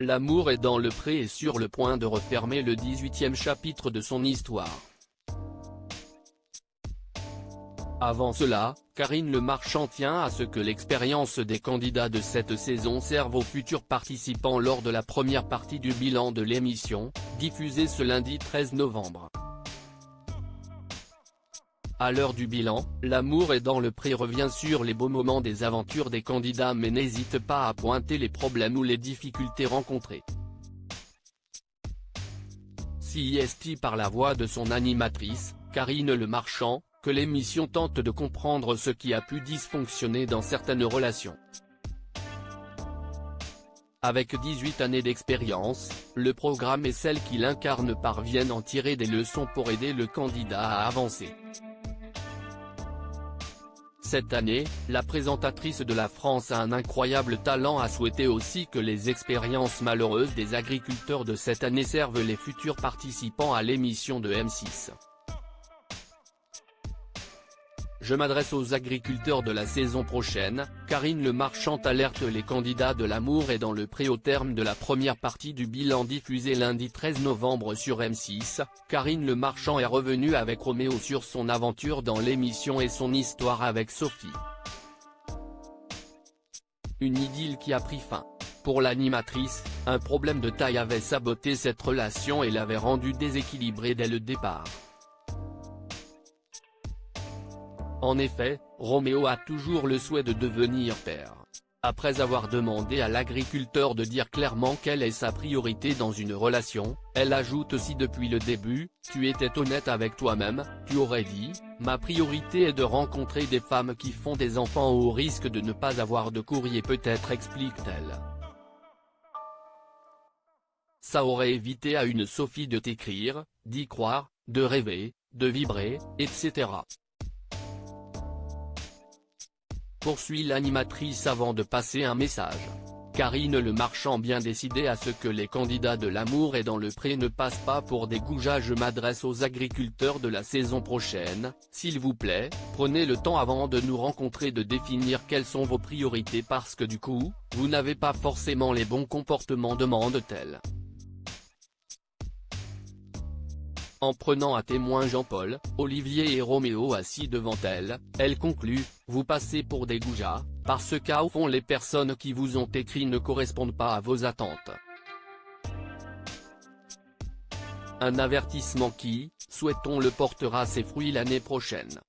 L'amour est dans le pré et sur le point de refermer le 18e chapitre de son histoire. Avant cela, Karine Le Marchand tient à ce que l'expérience des candidats de cette saison serve aux futurs participants lors de la première partie du bilan de l'émission, diffusée ce lundi 13 novembre. À l'heure du bilan, L'amour est dans le pré revient sur les beaux moments des aventures des candidats mais n'hésite pas à pointer les problèmes ou les difficultés rencontrées. C'est par la voix de son animatrice, Karine Le Marchand, que l'émission tente de comprendre ce qui a pu dysfonctionner dans certaines relations. Avec 18 années d'expérience, le programme et celle qui l'incarne parviennent à en tirer des leçons pour aider le candidat à avancer. Cette année, la présentatrice de la France a un incroyable talent a souhaité aussi que les expériences malheureuses des agriculteurs de cette année servent les futurs participants à l'émission de M6. Je m'adresse aux agriculteurs de la saison prochaine, Karine Le Marchand alerte les candidats de L'amour est dans le pré au terme de la première partie du bilan diffusé lundi 13 novembre sur M6, Karine Le Marchand est revenue avec Roméo sur son aventure dans l'émission et son histoire avec Sophie. Une idylle qui a pris fin. Pour l'animatrice, un problème de taille avait saboté cette relation et l'avait rendue déséquilibrée dès le départ. En effet, Roméo a toujours le souhait de devenir père. Après avoir demandé à l'agriculteur de dire clairement quelle est sa priorité dans une relation, elle ajoute aussi depuis le début, tu étais honnête avec toi-même, tu aurais dit, ma priorité est de rencontrer des femmes qui font des enfants au risque de ne pas avoir de courrier peut-être explique-t-elle. Ça aurait évité à une Sophie de t'écrire, d'y croire, de rêver, de vibrer, etc. Poursuit l'animatrice avant de passer un message. Karine Le Marchand bien décidée à ce que les candidats de L'amour est dans le pré ne passent pas pour des goujats. Je m'adresse aux agriculteurs de la saison prochaine, s'il vous plaît, prenez le temps avant de nous rencontrer de définir quelles sont vos priorités parce que du coup, vous n'avez pas forcément les bons comportements demande-t-elle. En prenant à témoin Jean-Paul, Olivier et Roméo assis devant elle, elle conclut, vous passez pour des goujats, parce qu'au fond les personnes qui vous ont écrit ne correspondent pas à vos attentes. Un avertissement qui, souhaitons-le portera ses fruits l'année prochaine.